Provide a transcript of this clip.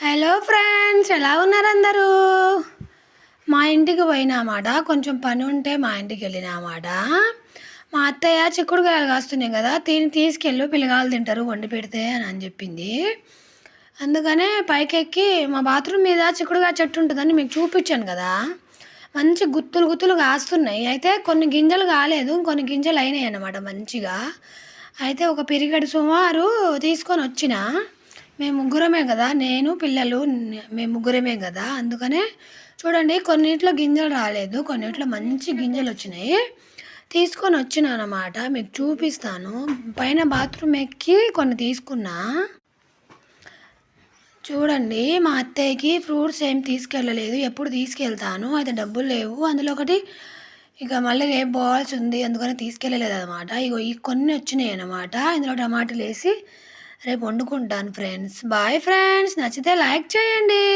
Hello friends, ఎలా ఉన్నారు అందరూ? మా ఇంటికి పోయినామాట. కొంచెం పని ఉంటే మా ఇంటికి వెళ్ళినామాట. మా అత్తయ్య చిక్కుడుకాయలు కాస్తున్నాయి కదా, తీసుకెళ్ళు పిల్లగాలు తింటారు వండి పెడితే అని చెప్పింది. అందుకనే పైకెక్కి మా బాత్రూమ్ మీద చిక్కుడుకాయ చెట్టు ఉంటుందని మీకు చూపించాను కదా, మంచి గుత్తులు గుత్తులు కాస్తున్నాయి. అయితే కొన్ని గింజలు కాలేదు, కొన్ని గింజలు అయినాయి అన్నమాట మంచిగా. అయితే ఒక పిరిగడి సుమారు తీసుకొని వచ్చిన. మేము ముగ్గురమే కదా, నేను పిల్లలు మేము ముగ్గురమే కదా, అందుకనే చూడండి కొన్నిట్లో గింజలు రాలేదు, కొన్నిట్లో మంచి గింజలు వచ్చినాయి. తీసుకొని వచ్చిన అన్నమాట, మీకు చూపిస్తాను. పైన బాత్రూమ్ ఎక్కి కొన్ని తీసుకున్నా. చూడండి, మా అత్తయ్యకి ఫ్రూట్స్ ఏం తీసుకెళ్ళలేదు, ఎప్పుడు తీసుకెళ్తాను అయితే డబ్బులు లేవు. అందులో ఒకటి ఇక మళ్ళీ రేపు పోవాల్సి ఉంది, అందుకని తీసుకెళ్ళలేదు అనమాట. ఇగో ఈ కొన్ని వచ్చినాయి అనమాట. ఇందులో టమాటాలు వేసి రేపు వండుకుంటాను ఫ్రెండ్స్. బాయ్ ఫ్రెండ్స్, నచ్చితే లైక్ చేయండి.